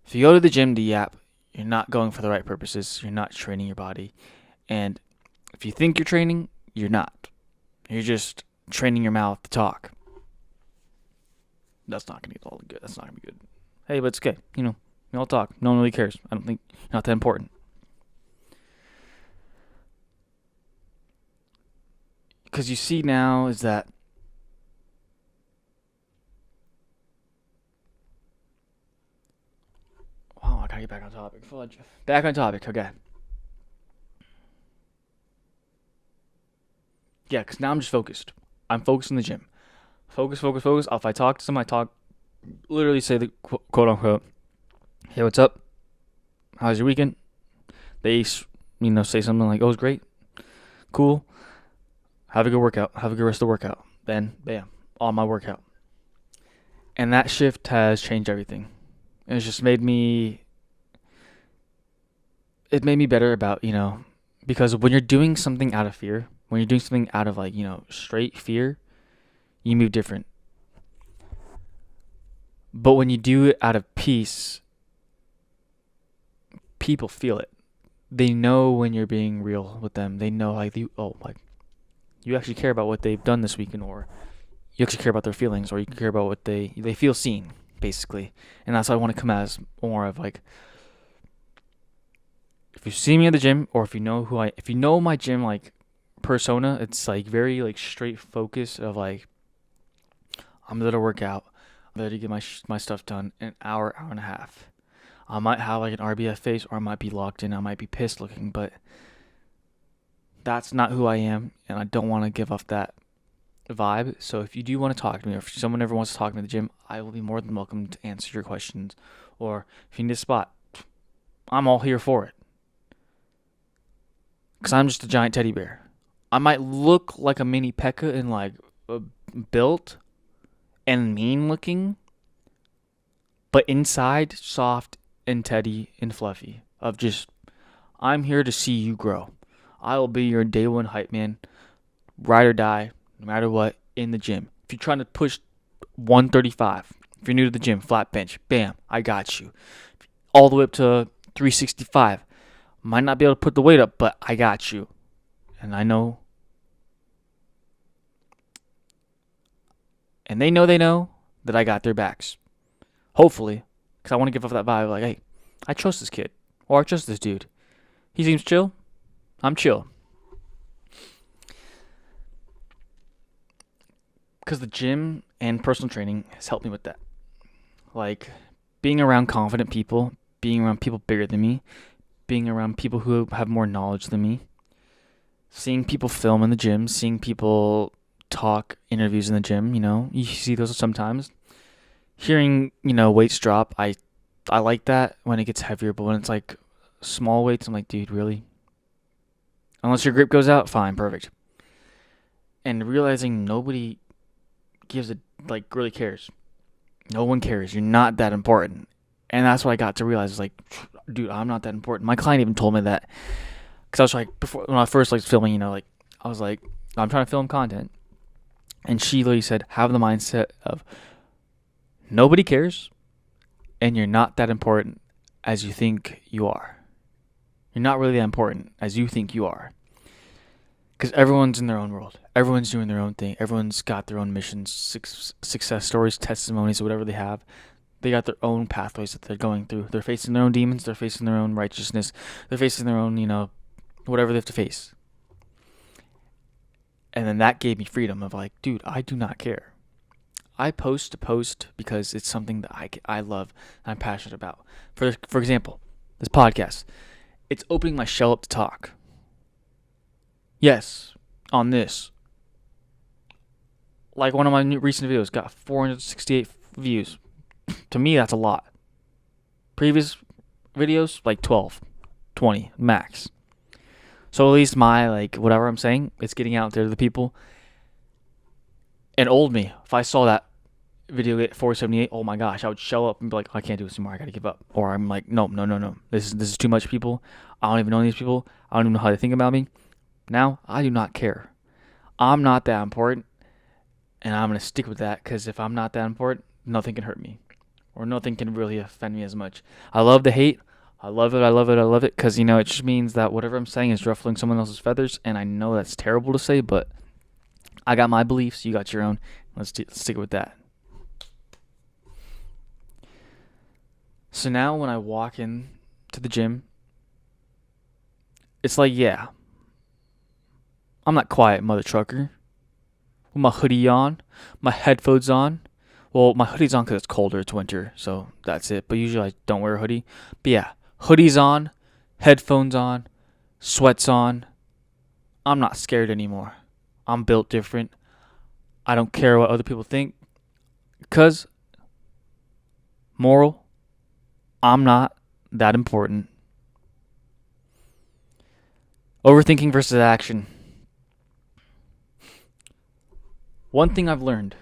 if you go to the gym to yap, you're not going for the right purposes. You're not training your body. And if you think you're training, you're not. You're just training your mouth to talk. That's not going to be all good. That's not going to be good. Hey, but it's okay. We all talk. No one really cares. I don't think you're not that important. Because you see now is that I gotta get back on topic. Back on topic, okay. Yeah, because now I'm just focused. I'm focused on the gym. Focus. If I talk to someone, literally say the quote unquote, hey, what's up? How's your weekend? They, say something like, oh, it's great. Cool. Have a good workout. Have a good rest of the workout. Then, bam, on my workout. And that shift has changed everything. It's just made me better about, because when you're doing something out of fear, when you're doing something out of like, straight fear, you move different. But when you do it out of peace, people feel it. They know when you're being real with them. They know you actually care about what they've done this weekend, or you actually care about their feelings, or you care about what they feel seen, basically. And that's why I want to come as more of like, if you see me at the gym, or if you know my gym like persona, it's like very like straight focus of like, I'm there to work out, I'm there to get my stuff done in an hour, hour and a half. I might have like an RBF face, or I might be locked in, I might be pissed looking, but that's not who I am, and I don't want to give off that vibe. So if you do want to talk to me, or if someone ever wants to talk to me at the gym, I will be more than welcome to answer your questions. Or if you need a spot, I'm all here for it. Because I'm just a giant teddy bear. I might look like a mini P.E.K.K.A. and like built and mean looking, but inside soft and teddy and fluffy. Of just, I'm here to see you grow. I will be your day one hype man, ride or die, no matter what, in the gym. If you're trying to push 135, if you're new to the gym, flat bench, bam, I got you. All the way up to 365. Might not be able to put the weight up, but I got you. And I know. And they know that I got their backs. Hopefully. Because I want to give off that vibe like, hey, I trust this kid. Or I trust this dude. He seems chill. I'm chill. Because the gym and personal training has helped me with that. Like, being around confident people, being around people bigger than me, being around people who have more knowledge than me, seeing people film in the gym, seeing people talk interviews in the gym, you see those sometimes. Hearing, weights drop, I like that when it gets heavier, but when it's like small weights, I'm like, dude, really? Unless your grip goes out, fine, perfect. And realizing nobody really cares. No one cares. You're not that important. And that's what I got to realize. Is like, dude, I'm not that important. My client even told me that. Because I was like, when I first filming, I was like, I'm trying to film content. And she literally said, have the mindset of nobody cares. And you're not that important as you think you are. You're not really that important as you think you are. Because everyone's in their own world. Everyone's doing their own thing. Everyone's got their own missions, success stories, testimonies, whatever they have. They got their own pathways that they're going through. They're facing their own demons. They're facing their own righteousness. They're facing their own, whatever they have to face. And then that gave me freedom of like, dude, I do not care. I post because it's something that I love and I'm passionate about. For example, this podcast. It's opening my shell up to talk. Yes, on this. Like one of my new recent videos got 468 views. To me, that's a lot. Previous videos, like 12, 20 max. So at least my, like, whatever I'm saying, it's getting out there to the people. And old me, if I saw that video get 478, oh my gosh, I would shell up and be like, I can't do this anymore, I gotta give up. Or I'm like, no. This is too much people. I don't even know these people. I don't even know how they think about me. Now, I do not care. I'm not that important. And I'm gonna stick with that, because if I'm not that important, nothing can hurt me. Or nothing can really offend me as much. I love the hate. I love it, because, it just means that whatever I'm saying is ruffling someone else's feathers, and I know that's terrible to say, but I got my beliefs, you got your own. Let's stick with that. So now when I walk in to the gym, it's like, yeah, I'm not quiet, mother trucker. With my hoodie on, my headphones on. Well, my hoodie's on because it's colder, it's winter, so that's it. But usually I don't wear a hoodie. But yeah, hoodie's on, headphones on, sweats on. I'm not scared anymore. I'm built different. I don't care what other people think. Because, moral, I'm not that important. Overthinking versus action. One thing I've learned.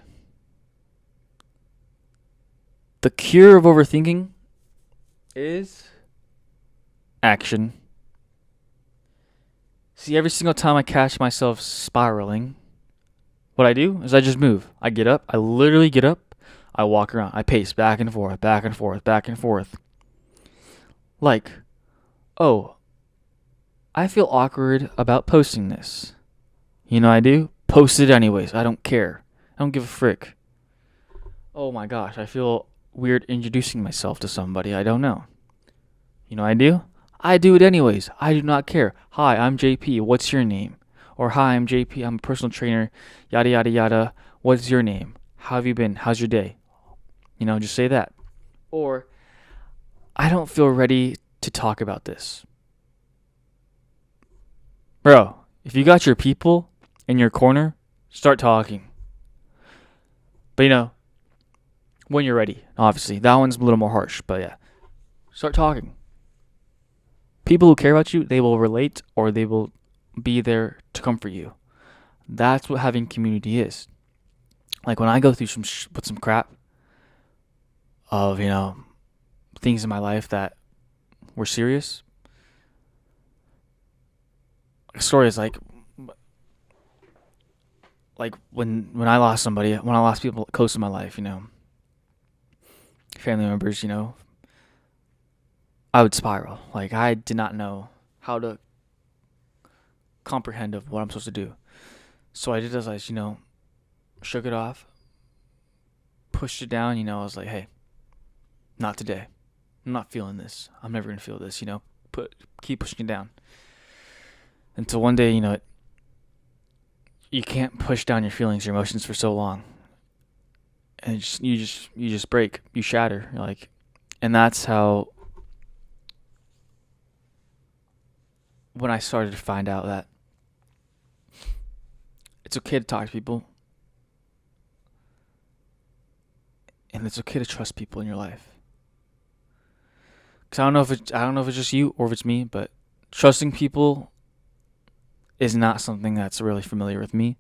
The cure of overthinking is action. See, every single time I catch myself spiraling, what I do is I just move. I get up. I literally get up. I walk around. I pace back and forth, back and forth, back and forth. Like, oh, I feel awkward about posting this. You know what I do? Post it anyways. I don't care. I don't give a frick. Oh my gosh, I feel weird introducing myself to somebody I don't know. You know what I do? I do it anyways. I do not care. Hi, I'm JP. What's your name? Or hi, I'm JP. I'm a personal trainer. Yada, yada, yada. What's your name? How have you been? How's your day? Just say that. Or, I don't feel ready to talk about this. Bro, if you got your people in your corner, start talking. But when you're ready, obviously. That one's a little more harsh, but yeah. Start talking. People who care about you, they will relate, or they will be there to comfort you. That's what having community is. Like when I go through some crap of, things in my life that were serious. A story is like when I lost somebody, when I lost people close to my life, family members, I would spiral. Like I did not know how to comprehend of what I'm supposed to do. So I did as I, shook it off, pushed it down, I was like, hey, not today. I'm not feeling this. I'm never going to feel this, keep pushing it down. Until one day, you can't push down your feelings, your emotions for so long. And you just break, you shatter, and that's how when I started to find out that it's okay to talk to people, and it's okay to trust people in your life. Cause I don't know if it's just you or if it's me, but trusting people is not something that's really familiar with me.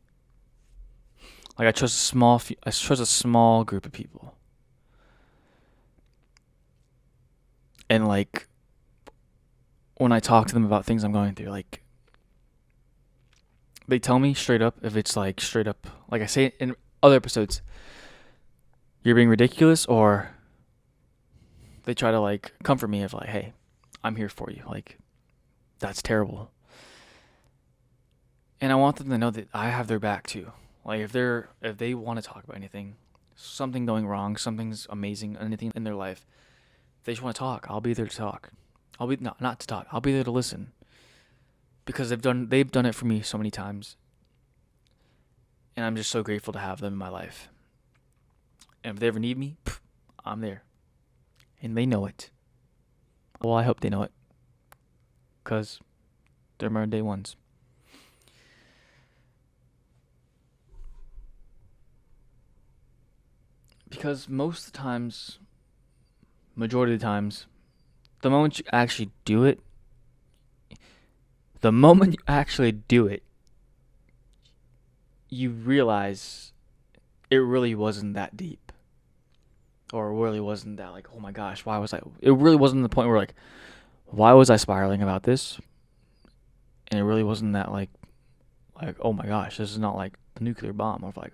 Like I trust a small group of people, and like when I talk to them about things I'm going through, like they tell me straight up if it's like straight up, like I say in other episodes, you're being ridiculous, or they try to like comfort me of like, hey, I'm here for you. Like that's terrible. And I want them to know that I have their back too. Like if they want to talk about anything, something going wrong, something's amazing, anything in their life, if they just want to talk, I'll be there to talk. I'll be not to talk. I'll be there to listen. Because they've done it for me so many times. And I'm just so grateful to have them in my life. And if they ever need me, I'm there. And they know it. Well, I hope they know it, because they're my day ones. Because most of the times, majority of the times, the moment you actually do it, you realize it really wasn't that deep. Or really wasn't that like, oh my gosh, why was I? It really wasn't the point where like, why was I spiraling about this? And it really wasn't that like, oh my gosh, this is not like the nuclear bomb. Or like,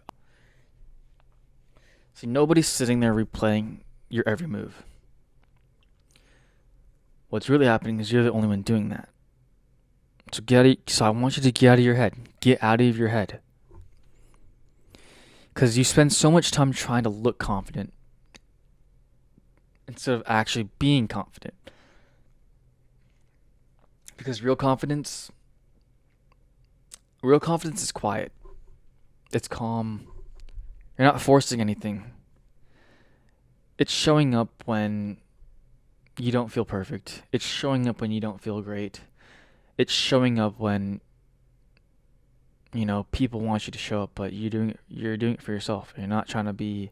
see, nobody's sitting there replaying your every move. What's really happening is you're the only one doing that. So I want you to get out of your head. Get out of your head. Because you spend so much time trying to look confident instead of actually being confident. Because real confidence is quiet. It's calm. You're not forcing anything. It's showing up when you don't feel perfect. It's showing up when you don't feel great. It's showing up when people want you to show up, but you're doing it for yourself. You're not trying to be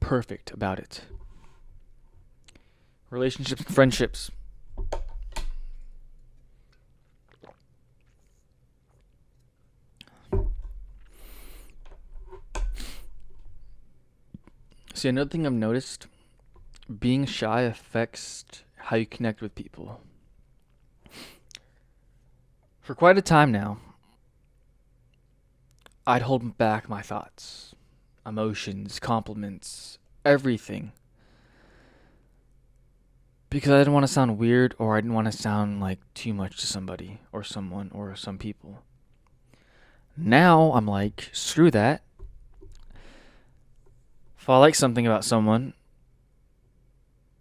perfect about it. Relationships and friendships. See, another thing I've noticed, being shy affects how you connect with people. For quite a time now, I'd hold back my thoughts, emotions, compliments, everything. Because I didn't want to sound weird, or I didn't want to sound like too much to somebody or someone or some people. Now I'm like, screw that. If I like something about someone,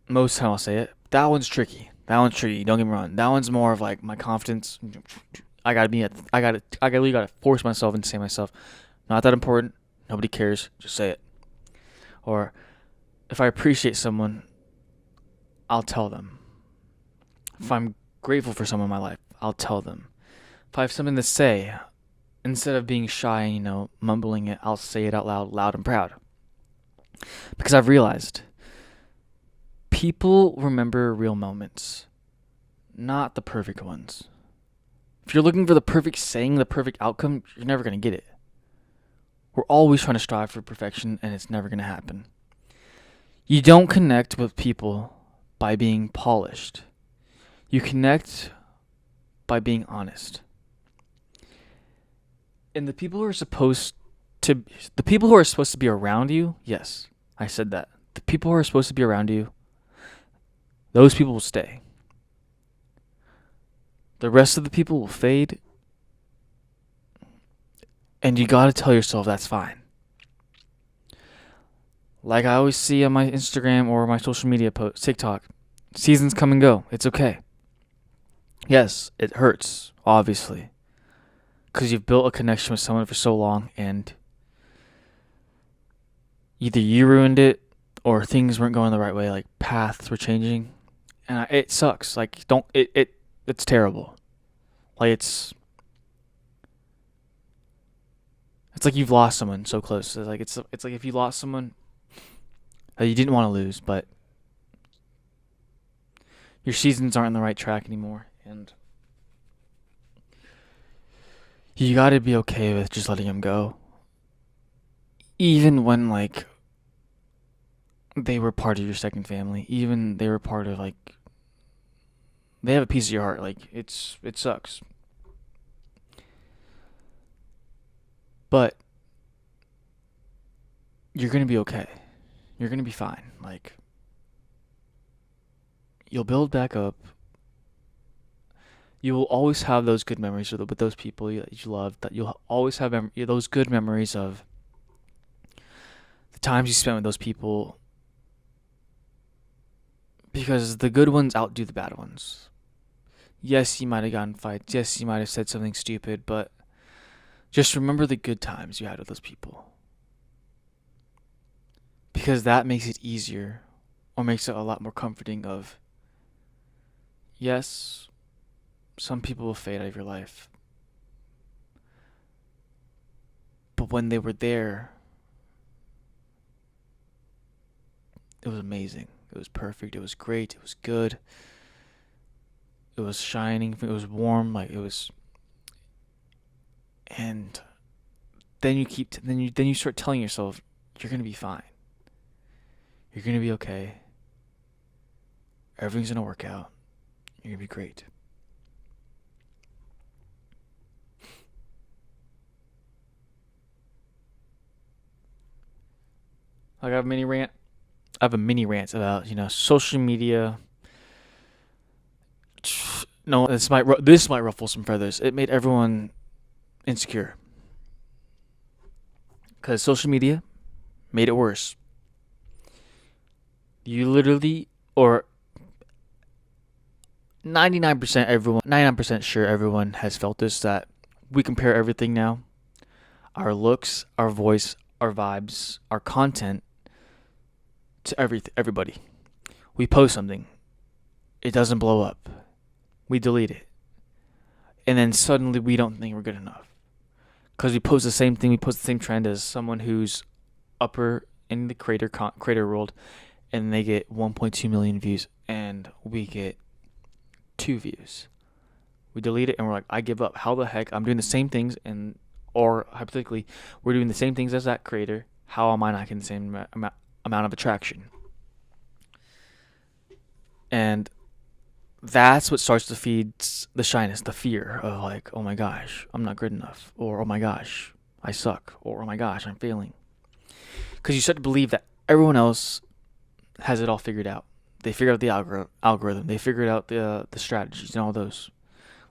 most of the time I'll say it. That one's tricky. Don't get me wrong. That one's more of like my confidence. I really gotta force myself and say myself, not that important. Nobody cares. Just say it. Or if I appreciate someone, I'll tell them. If I'm grateful for someone in my life, I'll tell them. If I have something to say, instead of being shy, mumbling it, I'll say it out loud and proud. Because I've realized people remember real moments, not the perfect ones. If you're looking for the perfect saying, the perfect outcome, you're never going to get it. We're always trying to strive for perfection, and it's never going to happen. You don't connect with people by being polished. You connect by being honest. And the people who are supposed to be around you, yes, I said that. The people who are supposed to be around you, those people will stay. The rest of the people will fade. And you gotta tell yourself that's fine. Like I always see on my Instagram or my social media posts, TikTok, seasons come and go. It's okay. Yes, it hurts, obviously. Because you've built a connection with someone for so long and either you ruined it or things weren't going the right way, like paths were changing. And it sucks. Like, it's terrible. Like, it's like you've lost someone so close. It's like if you lost someone that you didn't want to lose, but your seasons aren't on the right track anymore, and you gotta be okay with just letting them go. Even when, like, they were part of your second family, even they were part of, like, they have a piece of your heart. Like, it sucks. But you're gonna be okay. You're gonna be fine. Like, you'll build back up. You will always have those good memories with those people that you love. That you'll always have those good memories of the times you spent with those people. Because the good ones outdo the bad ones. Yes, you might have gotten fights. Yes, you might have said something stupid, but just remember the good times you had with those people. Because that makes it easier or makes it a lot more comforting of, yes, some people will fade out of your life, but when they were there, it was amazing. It was perfect. It was great. It was good. It was shining. It was warm. Like it was, and then you start telling yourself you're gonna be fine. You're gonna be okay. Everything's gonna work out. You're gonna be great. Like I have a mini rant. I have a mini rant about social media. No, this might ruffle some feathers. It made everyone insecure because social media made it worse. You literally, or 99% sure everyone has felt this, that we compare everything now. Our looks, our voice, our vibes, our content to everybody. We post something. It doesn't blow up. We delete it. And then suddenly we don't think we're good enough. Because we post the same thing, we post the same trend as someone who's upper in the creator world, and they get 1.2 million views, and we get 2 views. We delete it, and we're like, I give up. How the heck? I'm doing the same things, or hypothetically, we're doing the same things as that creator. How am I not getting the same amount of attraction? And that's what starts to feed the shyness, the fear of like, oh my gosh, I'm not good enough, or oh my gosh, I suck, or oh my gosh, I'm failing. Because you start to believe that everyone else has it all figured out. They figured out the algorithm. They figured out the strategies and all those.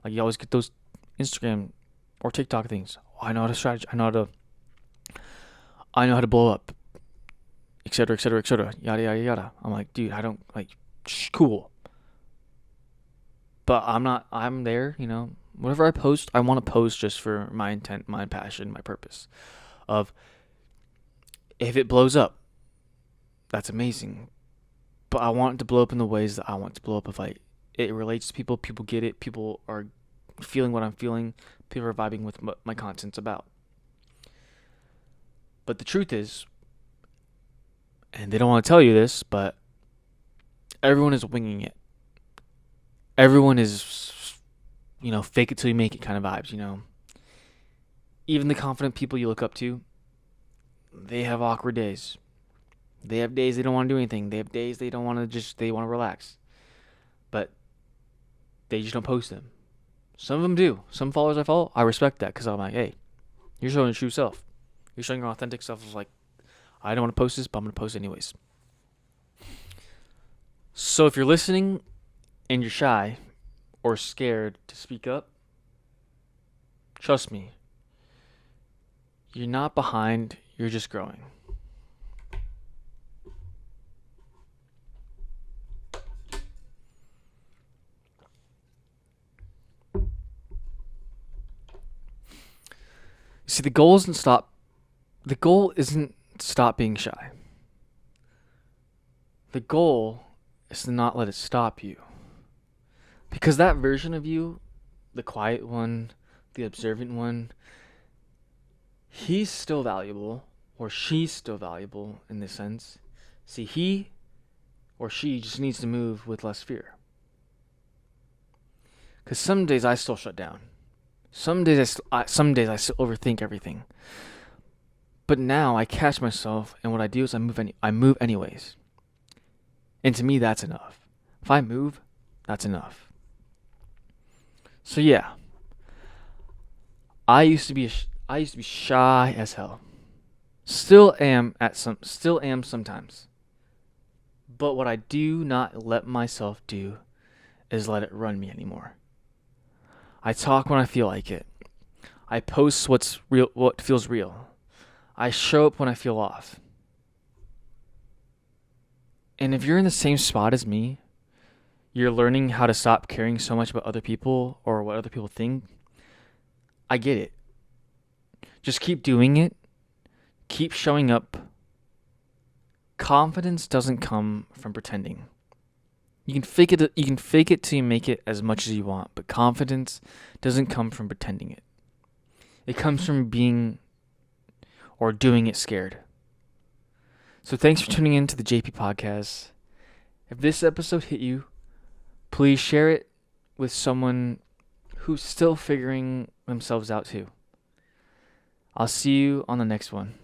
Like you always get those Instagram or TikTok things. Oh, I know how to strategy. I know how to blow up, etc., etc., etc. Yada yada yada. I'm like, dude, I don't like. Cool. But I'm there, whatever I post, I want to post just for my intent, my passion, my purpose. Of, if it blows up, that's amazing. But I want it to blow up in the ways that I want it to blow up. If it relates to people get it, people are feeling what I'm feeling, people are vibing with what my content's about. But the truth is, and they don't want to tell you this, but everyone is winging it. Everyone is, fake it till you make it kind of vibes, Even the confident people you look up to, they have awkward days. They have days they don't want to do anything. They have days they don't want to they want to relax. But they just don't post them. Some of them do. Some followers I follow, I respect that because I'm like, hey, you're showing your true self. You're showing your authentic self of like, I don't want to post this, but I'm going to post anyways. So if you're listening and you're shy or scared to speak up, trust me, you're not behind, you're just growing. See, the goal isn't stop being shy. The goal is to not let it stop you. Because that version of you, the quiet one, the observant one, he's still valuable, or she's still valuable in this sense. See, he or she just needs to move with less fear. Because some days I still shut down. Some days I still overthink everything. But now I catch myself, and what I do is I move anyways. And to me, that's enough. If I move, that's enough. So yeah, I used to be shy as hell. Still am sometimes. But what I do not let myself do is let it run me anymore. I talk when I feel like it. I post what feels real. I show up when I feel off. And if you're in the same spot as me, you're learning how to stop caring so much about other people or what other people think, I get it. Just keep doing it. Keep showing up. confidence doesn't come from pretending. You can fake it till you make it as much as you want, but confidence doesn't come from pretending it. It comes from being or doing it scared. So thanks for tuning in to the JP podcast. If this episode hit you, please share it with someone who's still figuring themselves out too. I'll see you on the next one.